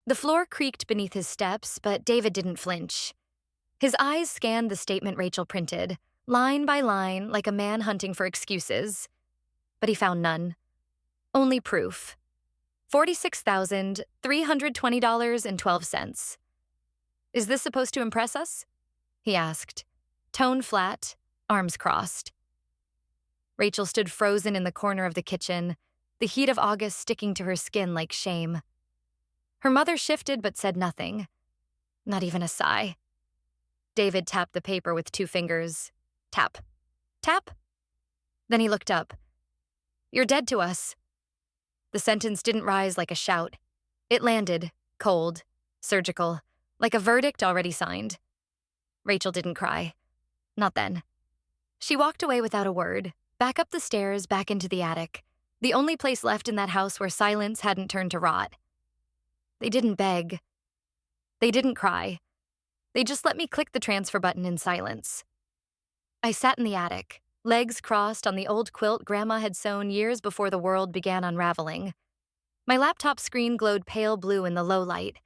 The floor creaked beneath his steps, but David didn't flinch. His eyes scanned the statement Rachel printed, line by line, like a man hunting for excuses. But he found none. Only proof. $46,320.12. Is this supposed to impress us? He asked, tone flat, arms crossed. Rachel stood frozen in the corner of the kitchen, the heat of August sticking to her skin like shame. Her mother shifted but said nothing, not even a sigh. David tapped the paper with 2 fingers. Tap. Tap. Then he looked up. You're dead to us. The sentence didn't rise like a shout. It landed, cold, surgical, like a verdict already signed. Rachel didn't cry. Not then. She walked away without a word, back up the stairs, back into the attic, the only place left in that house where silence hadn't turned to rot. They didn't beg. They didn't cry. They just let me click the transfer button in silence. I sat in the attic, legs crossed on the old quilt Grandma had sewn years before the world began unraveling. My laptop screen glowed pale blue in the low light,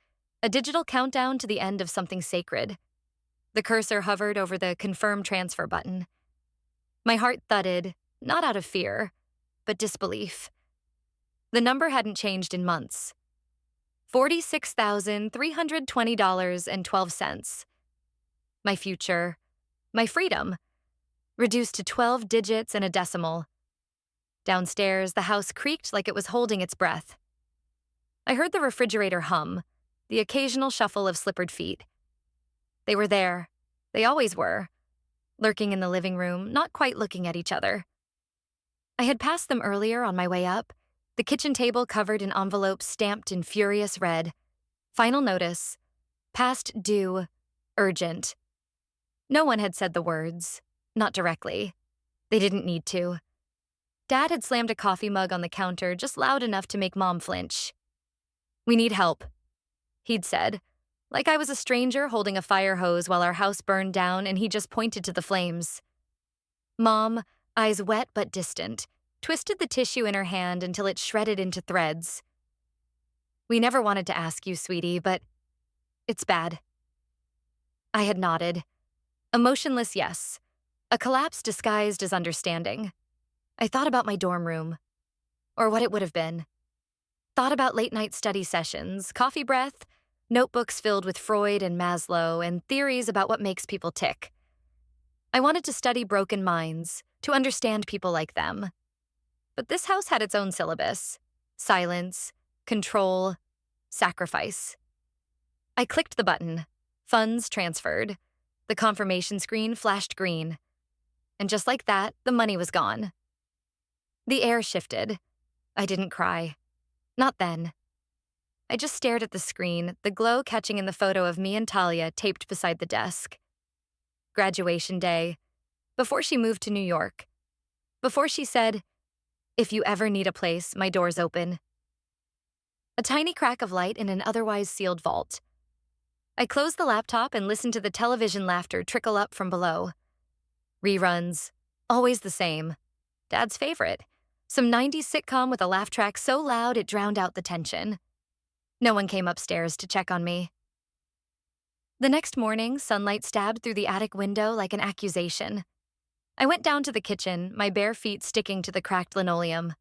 a digital countdown to the end of something sacred. The cursor hovered over the confirm transfer button. My heart thudded, not out of fear, but disbelief. The number hadn't changed in months. $46,320.12. My future, my freedom, reduced to 12 digits and a decimal. Downstairs, the house creaked like it was holding its breath. I heard the refrigerator hum, the occasional shuffle of slippered feet. They were there. They always were, lurking in the living room, not quite looking at each other. I had passed them earlier on my way up, the kitchen table covered in envelopes stamped in furious red. Final notice. Past due. Urgent. No one had said the words. Not directly. They didn't need to. Dad had slammed a coffee mug on the counter just loud enough to make Mom flinch. We need help, he'd said, like I was a stranger holding a fire hose while our house burned down and he just pointed to the flames. Mom, eyes wet but distant, twisted the tissue in her hand until it shredded into threads. We never wanted to ask you, sweetie, but it's bad. I had nodded. A motionless yes. A collapse disguised as understanding. I thought about my dorm room. Or what it would have been. Thought about late-night study sessions, coffee breath, notebooks filled with Freud and Maslow, and theories about what makes people tick. I wanted to study broken minds, to understand people like them. But this house had its own syllabus. Silence, control, sacrifice. I clicked the button. Funds transferred. The confirmation screen flashed green. And just like that, the money was gone. The air shifted. I didn't cry. Not then. I just stared at the screen, the glow catching in the photo of me and Talia taped beside the desk. Graduation day. Before she moved to New York. Before she said, "If you ever need a place, my door's open." A tiny crack of light in an otherwise sealed vault. I closed the laptop and listened to the television laughter trickle up from below. Reruns. Always the same. Dad's favorite. Some 90s sitcom with a laugh track so loud it drowned out the tension. No one came upstairs to check on me. The next morning, sunlight stabbed through the attic window like an accusation. I went down to the kitchen, my bare feet sticking to the cracked linoleum.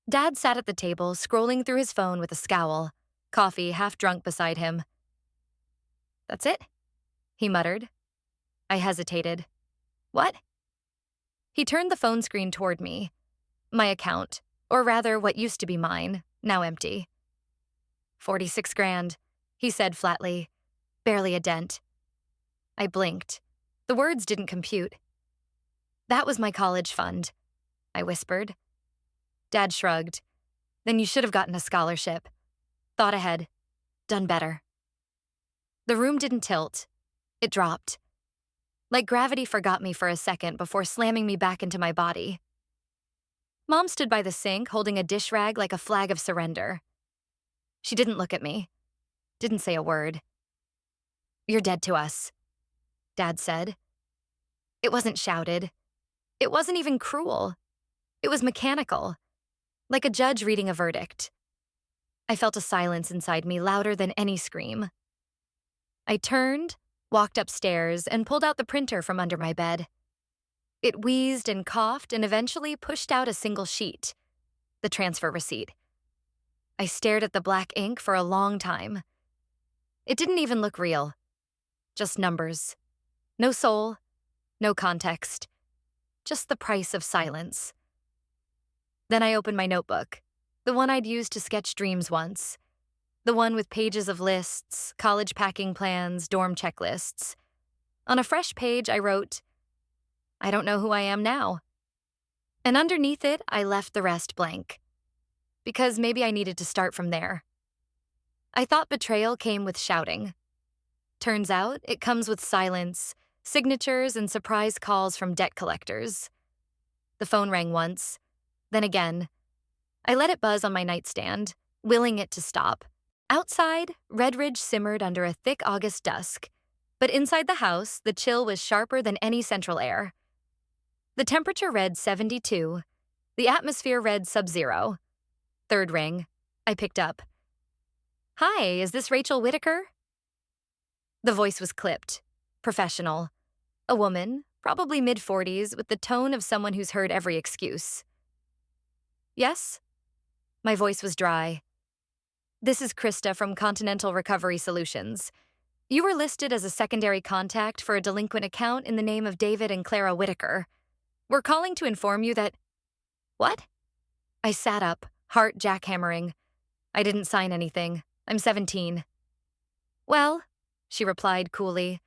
Dad sat at the table, scrolling through his phone with a scowl, coffee half drunk beside him. "That's it?" he muttered. I hesitated. "What?" He turned the phone screen toward me. My account, or rather what used to be mine, now empty. 46 grand, he said flatly. Barely a dent. I blinked. The words didn't compute. "That was my college fund," I whispered. Dad shrugged. "Then you should have gotten a scholarship. Thought ahead. Done better." The room didn't tilt. It dropped. Like gravity forgot me for a second before slamming me back into my body. Mom stood by the sink holding a dish rag like a flag of surrender. She didn't look at me. Didn't say a word. "You're dead to us," Dad said. It wasn't shouted. It wasn't even cruel. It was mechanical. Like a judge reading a verdict. I felt a silence inside me louder than any scream. I turned, walked upstairs, and pulled out the printer from under my bed. It wheezed and coughed and eventually pushed out a single sheet, the transfer receipt. I stared at the black ink for a long time. It didn't even look real. Just numbers. No soul, no context. Just the price of silence. Then I opened my notebook, the one I'd used to sketch dreams once. The one with pages of lists, college packing plans, dorm checklists. On a fresh page, I wrote, "I don't know who I am now." And underneath it, I left the rest blank. Because maybe I needed to start from there. I thought betrayal came with shouting. Turns out, it comes with silence, signatures, and surprise calls from debt collectors. The phone rang once, then again. I let it buzz on my nightstand, willing it to stop. Outside, Redridge simmered under a thick August dusk, but inside the house, the chill was sharper than any central air. The temperature read 72, the atmosphere read sub-zero. Third ring. I picked up. "Hi, is this Rachel Whitaker?" The voice was clipped, professional. A woman, probably mid-40s, with the tone of someone who's heard every excuse. "Yes?" My voice was dry. "This is Krista from Continental Recovery Solutions. You were listed as a secondary contact for a delinquent account in the name of David and Clara Whitaker. We're calling to inform you that—" "What?" I sat up, heart jackhammering. "I didn't sign anything. I'm 17. "Well," she replied coolly,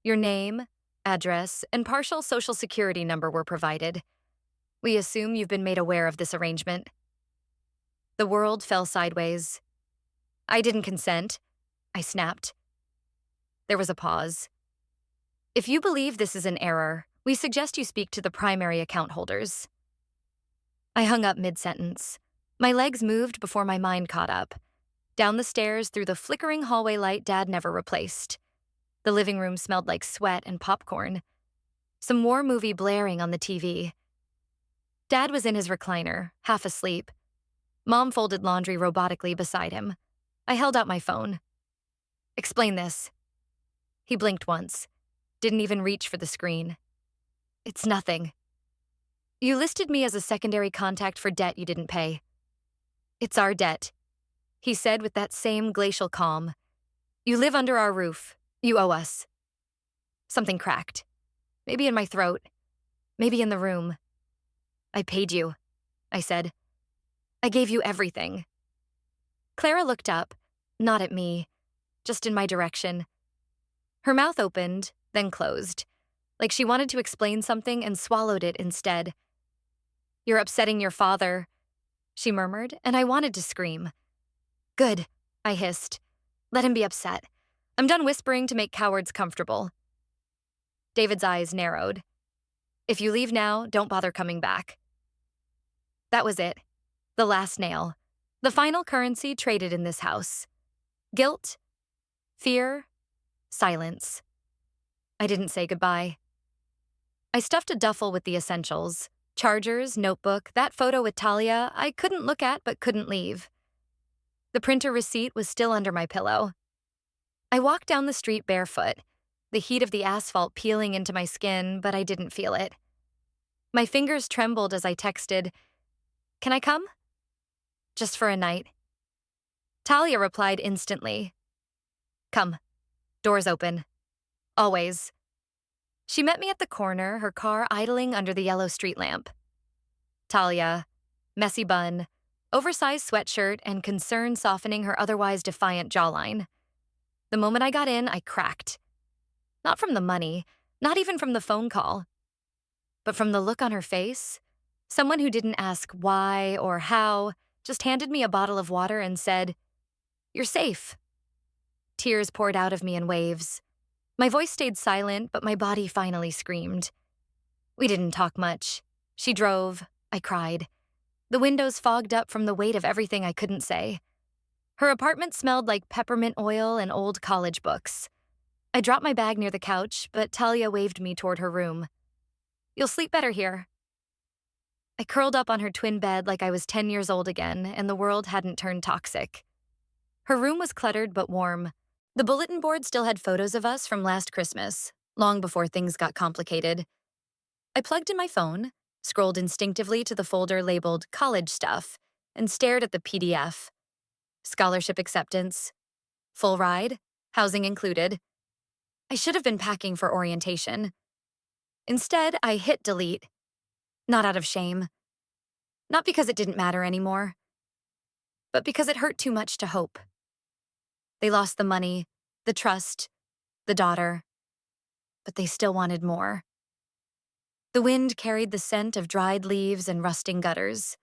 "your name, address, and partial social security number were provided. We assume you've been made aware of this arrangement." The world fell sideways. "I didn't consent," I snapped. There was a pause. "If you believe this is an error, we suggest you speak to the primary account holders." I hung up mid-sentence. My legs moved before my mind caught up. Down the stairs through the flickering hallway light Dad never replaced. The living room smelled like sweat and popcorn. Some war movie blaring on the TV. Dad was in his recliner, half asleep. Mom folded laundry robotically beside him. I held out my phone. "Explain this." He blinked once. Didn't even reach for the screen. "It's nothing." "You listed me as a secondary contact for debt you didn't pay." "It's our debt," he said with that same glacial calm. "You live under our roof. You owe us." Something cracked. Maybe in my throat. Maybe in the room. "I paid you," I said. "I gave you everything." Clara looked up, not at me, just in my direction. Her mouth opened, then closed, like she wanted to explain something and swallowed it instead. "You're upsetting your father," she murmured, and I wanted to scream. "Good," I hissed. "Let him be upset. I'm done whispering to make cowards comfortable." David's eyes narrowed. "If you leave now, don't bother coming back." That was it. The last nail. The final currency traded in this house. Guilt, fear, silence. I didn't say goodbye. I stuffed a duffel with the essentials. Chargers, notebook, that photo with Talia I couldn't look at but couldn't leave. The printer receipt was still under my pillow. I walked down the street barefoot, the heat of the asphalt peeling into my skin, but I didn't feel it. My fingers trembled as I texted, "Can I come?" "Just for a night." Talia replied instantly, "Come. Doors open. Always." She met me at the corner, her car idling under the yellow street lamp. Talia, messy bun, oversized sweatshirt, and concern softening her otherwise defiant jawline. The moment I got in, I cracked. Not from the money, not even from the phone call, but from the look on her face. Someone who didn't ask why or how, just handed me a bottle of water and said, "You're safe." Tears poured out of me in waves. My voice stayed silent, but my body finally screamed. We didn't talk much. She drove. I cried. The windows fogged up from the weight of everything I couldn't say. Her apartment smelled like peppermint oil and old college books. I dropped my bag near the couch, but Talia waved me toward her room. "You'll sleep better here." I curled up on her twin bed like I was 10 years old again and the world hadn't turned toxic. Her room was cluttered but warm. The bulletin board still had photos of us from last Christmas, long before things got complicated. I plugged in my phone, scrolled instinctively to the folder labeled college stuff, and stared at the PDF. Scholarship acceptance. Full ride. Housing included. I should have been packing for orientation. Instead, I hit delete. Not out of shame. Not because it didn't matter anymore, but because it hurt too much to hope. They lost the money, the trust, the daughter, but they still wanted more. The wind carried the scent of dried leaves and rusting gutters.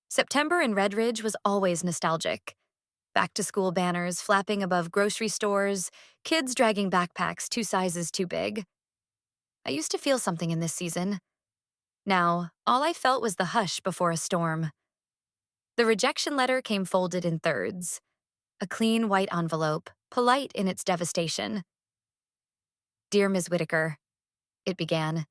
September in Red Ridge was always nostalgic. Back-to-school banners flapping above grocery stores, kids dragging backpacks 2 sizes too big. I used to feel something in this season. Now, all I felt was the hush before a storm. The rejection letter came folded in thirds. A clean white envelope, polite in its devastation. "Dear Ms. Whitaker," it began.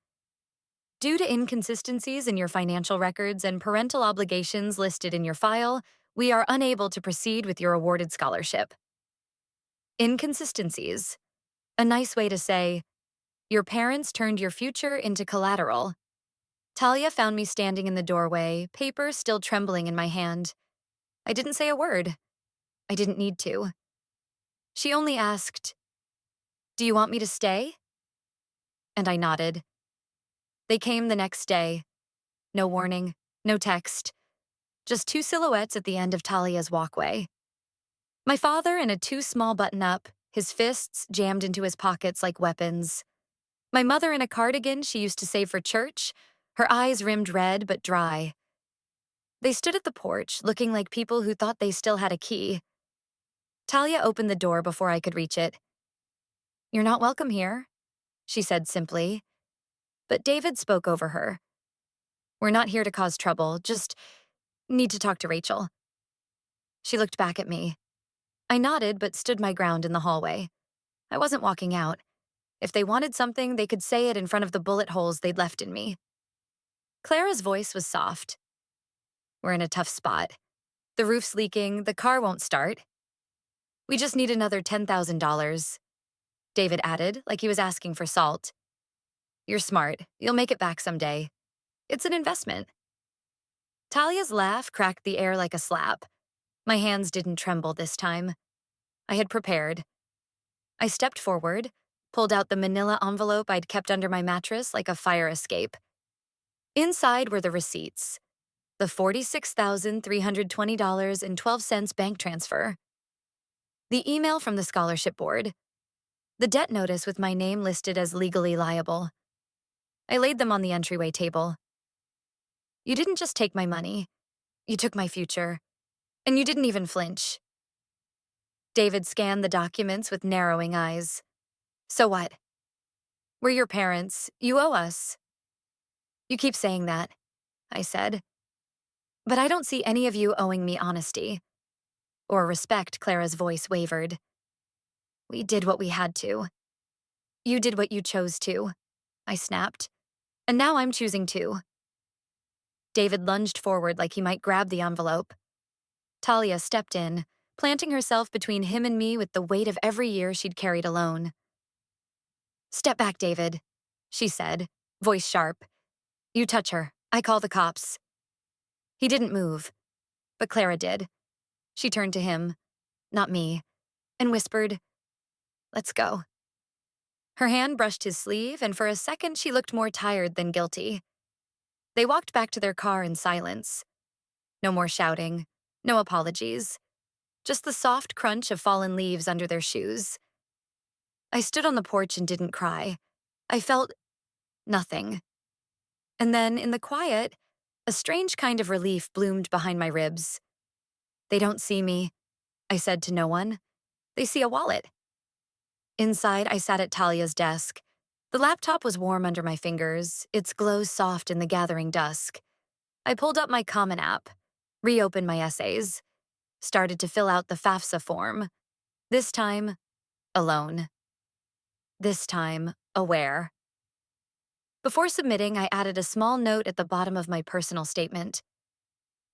"Due to inconsistencies in your financial records and parental obligations listed in your file, we are unable to proceed with your awarded scholarship." Inconsistencies. A nice way to say, your parents turned your future into collateral. Talia found me standing in the doorway, paper still trembling in my hand. I didn't say a word. I didn't need to. She only asked, "Do you want me to stay?" And I nodded. They came the next day. No warning, no text. Just 2 silhouettes at the end of Talia's walkway. My father in a too small button-up, his fists jammed into his pockets like weapons. My mother in a cardigan she used to save for church, her eyes rimmed red but dry. They stood at the porch, looking like people who thought they still had a key. Talia opened the door before I could reach it. "You're not welcome here," she said simply. But David spoke over her. "We're not here to cause trouble, just need to talk to Rachel." She looked back at me. I nodded but stood my ground in the hallway. I wasn't walking out. If they wanted something, they could say it in front of the bullet holes they'd left in me. Clara's voice was soft. "We're in a tough spot. The roof's leaking, the car won't start. We just need another $10,000. David added, like he was asking for salt. "You're smart. You'll make it back someday. It's an investment." Talia's laugh cracked the air like a slap. My hands didn't tremble this time. I had prepared. I stepped forward, pulled out the manila envelope I'd kept under my mattress like a fire escape. Inside were the receipts. The $46,320.12 bank transfer. The email from the scholarship board. The debt notice with my name listed as legally liable. I laid them on the entryway table. "You didn't just take my money. You took my future. And you didn't even flinch." David scanned the documents with narrowing eyes. "So what? We're your parents. You owe us." "You keep saying that," I said. "But I don't see any of you owing me honesty. Or respect." Clara's voice wavered. "We did what we had to. You did what you chose to," I snapped. "And now I'm choosing to." David lunged forward like he might grab the envelope. Talia stepped in, planting herself between him and me with the weight of every year she'd carried alone. "Step back, David," she said, voice sharp. "You touch her. I call the cops." He didn't move, but Clara did. She turned to him, not me, and whispered, "Let's go." Her hand brushed his sleeve, and for a second she looked more tired than guilty. They walked back to their car in silence. No more shouting, no apologies, just the soft crunch of fallen leaves under their shoes. I stood on the porch and didn't cry. I felt nothing. And then, in the quiet, a strange kind of relief bloomed behind my ribs. "They don't see me," I said to no one. "They see a wallet." Inside, I sat at Talia's desk. The laptop was warm under my fingers, its glow soft in the gathering dusk. I pulled up my Common App, reopened my essays, started to fill out the FAFSA form. This time, alone. This time, aware. Before submitting, I added a small note at the bottom of my personal statement.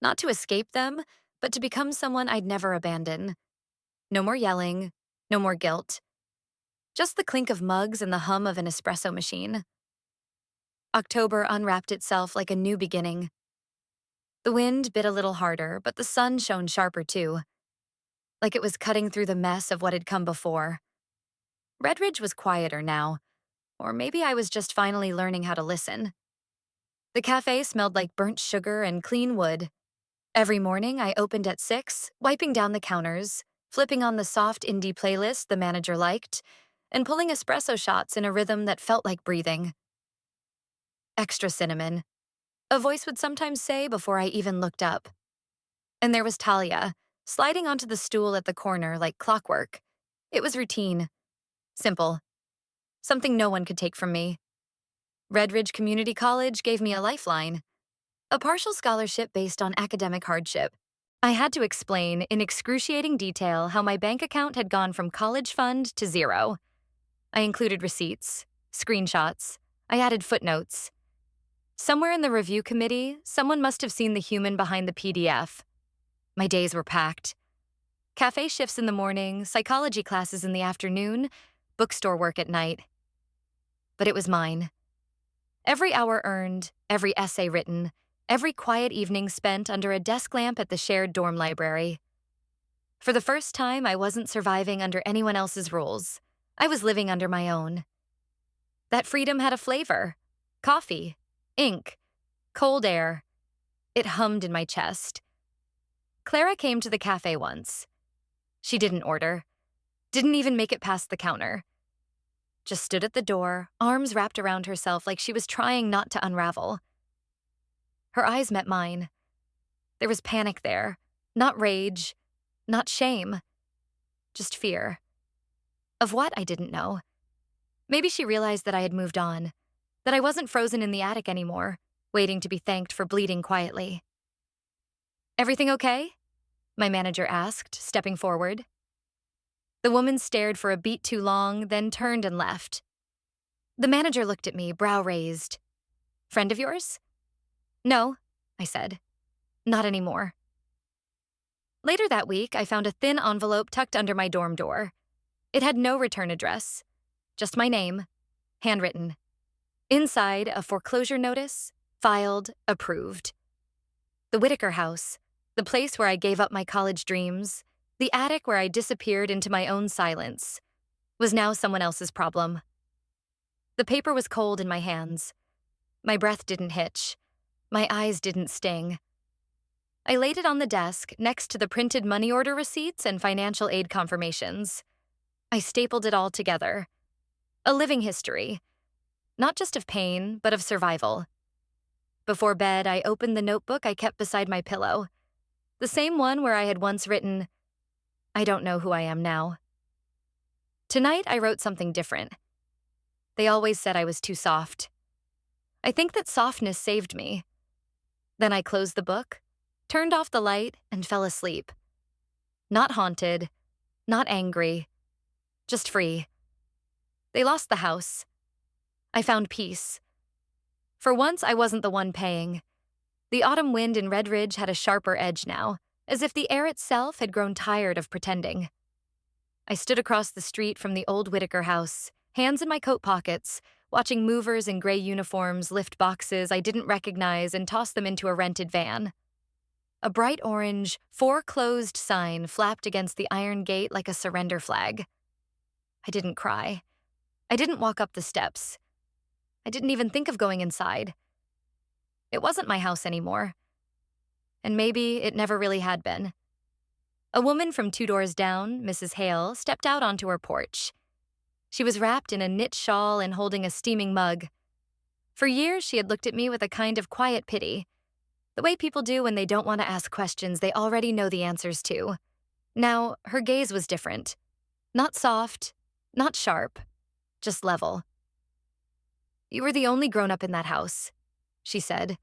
Not to escape them, but to become someone I'd never abandon. No more yelling, no more guilt. Just the clink of mugs and the hum of an espresso machine. October unwrapped itself like a new beginning. The wind bit a little harder, but the sun shone sharper too, like it was cutting through the mess of what had come before. Redridge was quieter now, or maybe I was just finally learning how to listen. The cafe smelled like burnt sugar and clean wood. Every morning I opened at 6, wiping down the counters, flipping on the soft indie playlist the manager liked, and pulling espresso shots in a rhythm that felt like breathing. Extra cinnamon, a voice would sometimes say before I even looked up. And there was Talia, sliding onto the stool at the corner like clockwork. It was routine, simple, something no one could take from me. Redridge Community College gave me a lifeline, a partial scholarship based on academic hardship. I had to explain in excruciating detail how my bank account had gone from college fund to zero. I included receipts, screenshots, I added footnotes. Somewhere in the review committee, someone must have seen the human behind the PDF. My days were packed. Cafe shifts in the morning, psychology classes in the afternoon, bookstore work at night. But it was mine. Every hour earned, every essay written, every quiet evening spent under a desk lamp at the shared dorm library. For the first time, I wasn't surviving under anyone else's rules. I was living under my own. That freedom had a flavor. Coffee, ink, cold air. It hummed in my chest. Clara came to the cafe once. She didn't order, didn't even make it past the counter. Just stood at the door, arms wrapped around herself like she was trying not to unravel. Her eyes met mine. There was panic there, not rage, not shame, just fear. Of what, I didn't know. Maybe she realized that I had moved on, that I wasn't frozen in the attic anymore, waiting to be thanked for bleeding quietly. "Everything okay?" my manager asked, stepping forward. The woman stared for a beat too long, then turned and left. The manager looked at me, brow raised. "Friend of yours?" "No," I said. "Not anymore." Later that week, I found a thin envelope tucked under my dorm door. It had no return address, just my name, handwritten. Inside, a foreclosure notice, filed, approved. The Whitaker house, the place where I gave up my college dreams, the attic where I disappeared into my own silence, was now someone else's problem. The paper was cold in my hands. My breath didn't hitch. My eyes didn't sting. I laid it on the desk next to the printed money order receipts and financial aid confirmations. I stapled it all together. A living history, not just of pain, but of survival. Before bed, I opened the notebook I kept beside my pillow, the same one where I had once written, "I don't know who I am now." Tonight, I wrote something different. They always said I was too soft. I think that softness saved me. Then I closed the book, turned off the light, and fell asleep. Not haunted, not angry, just free. They lost the house. I found peace. For once, I wasn't the one paying. The autumn wind in Redridge had a sharper edge now, as if the air itself had grown tired of pretending. I stood across the street from the old Whitaker house, hands in my coat pockets, watching movers in gray uniforms lift boxes I didn't recognize and toss them into a rented van. A bright orange, "Foreclosed" sign flapped against the iron gate like a surrender flag. I didn't cry. I didn't walk up the steps. I didn't even think of going inside. It wasn't my house anymore. And maybe it never really had been. A woman from 2 doors down, Mrs. Hale, stepped out onto her porch. She was wrapped in a knit shawl and holding a steaming mug. For years, she had looked at me with a kind of quiet pity, the way people do when they don't want to ask questions they already know the answers to. Now, her gaze was different. Not soft, not sharp, just level. "You were the only grown-up in that house," she said.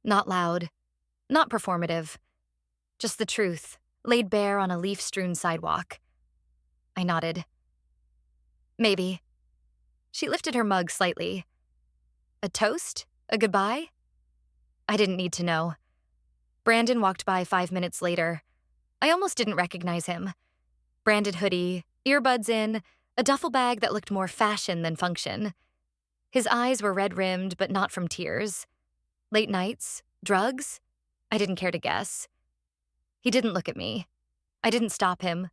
Not loud, not performative. Just the truth, laid bare on a leaf-strewn sidewalk. I nodded. "Maybe." She lifted her mug slightly. A toast? A goodbye? I didn't need to know. Brandon walked by 5 minutes later. I almost didn't recognize him. Branded hoodie, earbuds in, a duffel bag that looked more fashion than function. His eyes were red-rimmed, but not from tears. Late nights? Drugs? I didn't care to guess. He didn't look at me. I didn't stop him.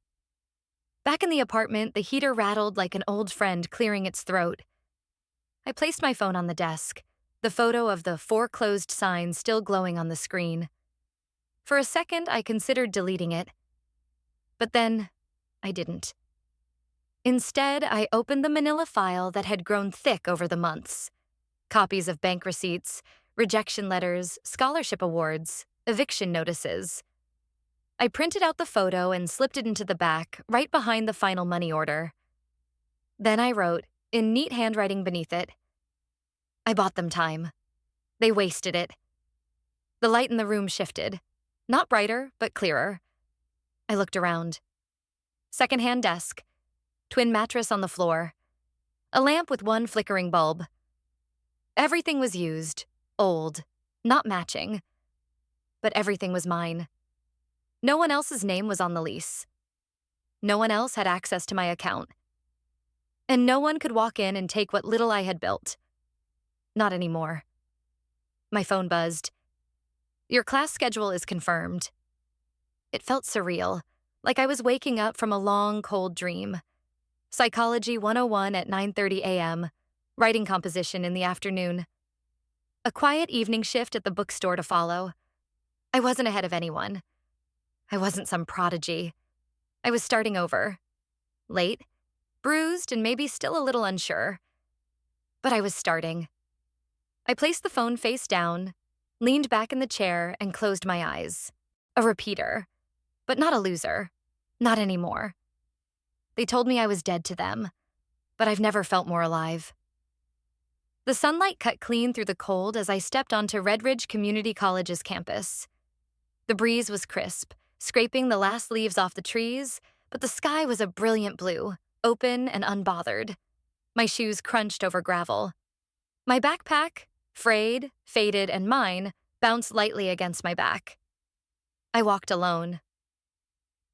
Back in the apartment, the heater rattled like an old friend clearing its throat. I placed my phone on the desk, the photo of the foreclosed sign still glowing on the screen. For a second, I considered deleting it. But then, I didn't. Instead, I opened the manila file that had grown thick over the months. Copies of bank receipts, rejection letters, scholarship awards, eviction notices. I printed out the photo and slipped it into the back, right behind the final money order. Then I wrote, in neat handwriting beneath it, I bought them time. They wasted it. The light in the room shifted. Not brighter, but clearer. I looked around. Secondhand desk. Twin mattress on the floor. A lamp with one flickering bulb. Everything was used, old, not matching. But everything was mine. No one else's name was on the lease. No one else had access to my account. And no one could walk in and take what little I had built. Not anymore. My phone buzzed. Your class schedule is confirmed. It felt surreal, like I was waking up from a long, cold dream. Psychology 101 at 9:30 a.m., writing composition in the afternoon. A quiet evening shift at the bookstore to follow. I wasn't ahead of anyone. I wasn't some prodigy. I was starting over. Late, bruised, and maybe still a little unsure. But I was starting. I placed the phone face down, leaned back in the chair, and closed my eyes. A repeater. But not a loser. Not anymore. They told me I was dead to them, but I've never felt more alive. The sunlight cut clean through the cold as I stepped onto Red Ridge Community College's campus. The breeze was crisp, scraping the last leaves off the trees, but the sky was a brilliant blue, open and unbothered. My shoes crunched over gravel. My backpack, frayed, faded, and mine, bounced lightly against my back. I walked alone.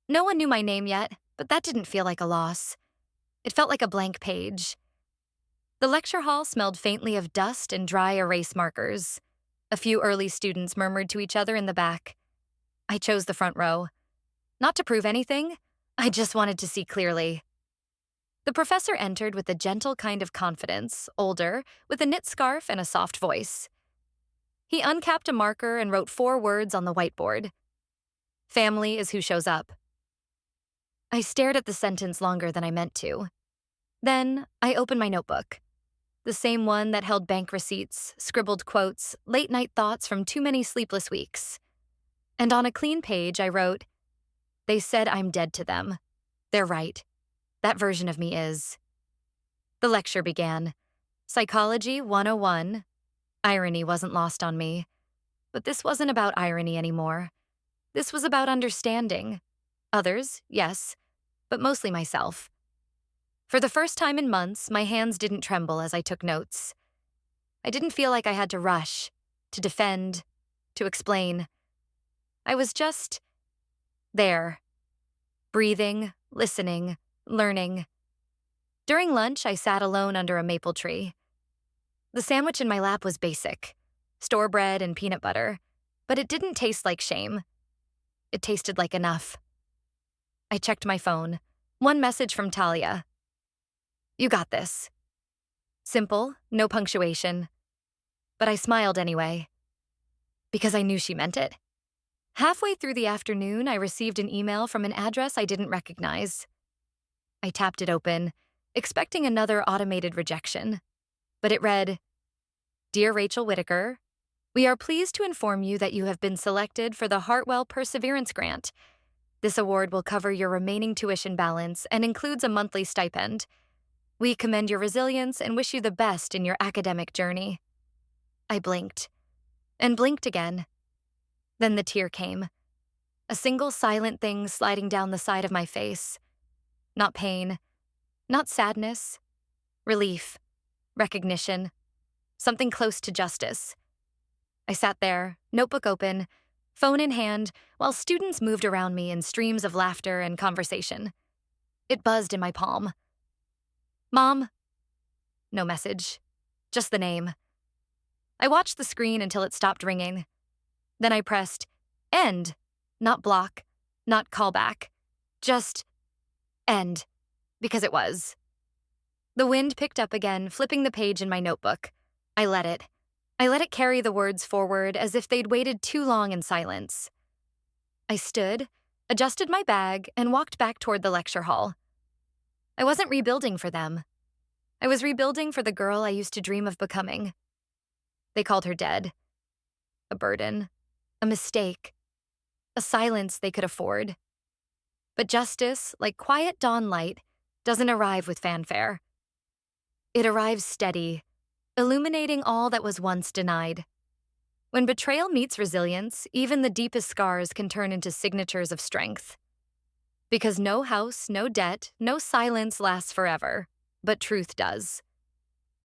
No one knew my name yet, but that didn't feel like a loss. It felt like a blank page. The lecture hall smelled faintly of dust and dry erase markers. A few early students murmured to each other in the back. I chose the front row. Not to prove anything, I just wanted to see clearly. The professor entered with a gentle kind of confidence, older, with a knit scarf and a soft voice. He uncapped a marker and wrote 4 words on the whiteboard. Family is who shows up. I stared at the sentence longer than I meant to. Then, I opened my notebook. The same one that held bank receipts, scribbled quotes, late-night thoughts from too many sleepless weeks. And on a clean page, I wrote, They said I'm dead to them. They're right. That version of me is. The lecture began. Psychology 101. Irony wasn't lost on me. But this wasn't about irony anymore. This was about understanding. Others, yes, but mostly myself. For the first time in months, my hands didn't tremble as I took notes. I didn't feel like I had to rush, to defend, to explain. I was just there, breathing, listening, learning. During lunch, I sat alone under a maple tree. The sandwich in my lap was basic, store bread and peanut butter, but it didn't taste like shame. It tasted like enough. I checked my phone. One message from Talia. You got this. Simple, no punctuation. But I smiled anyway. Because I knew she meant it. Halfway through the afternoon, I received an email from an address I didn't recognize. I tapped it open, expecting another automated rejection. But it read, Dear Rachel Whitaker, we are pleased to inform you that you have been selected for the Hartwell Perseverance Grant. This award will cover your remaining tuition balance and includes a monthly stipend. We commend your resilience and wish you the best in your academic journey. I blinked, and blinked again. Then the tear came. A single silent thing sliding down the side of my face. Not pain, not sadness, relief, recognition, something close to justice. I sat there, notebook open, phone in hand, while students moved around me in streams of laughter and conversation. It buzzed in my palm. Mom? No message. Just the name. I watched the screen until it stopped ringing. Then I pressed end, not block, not callback. Just end, because it was. The wind picked up again, flipping the page in my notebook. I let it. I let it carry the words forward as if they'd waited too long in silence. I stood, adjusted my bag, and walked back toward the lecture hall. I wasn't rebuilding for them. I was rebuilding for the girl I used to dream of becoming. They called her dead. A burden. A mistake. A silence they could afford. But justice, like quiet dawn light, doesn't arrive with fanfare. It arrives steady, illuminating all that was once denied. When betrayal meets resilience, even the deepest scars can turn into signatures of strength. Because no house, no debt, no silence lasts forever, but truth does.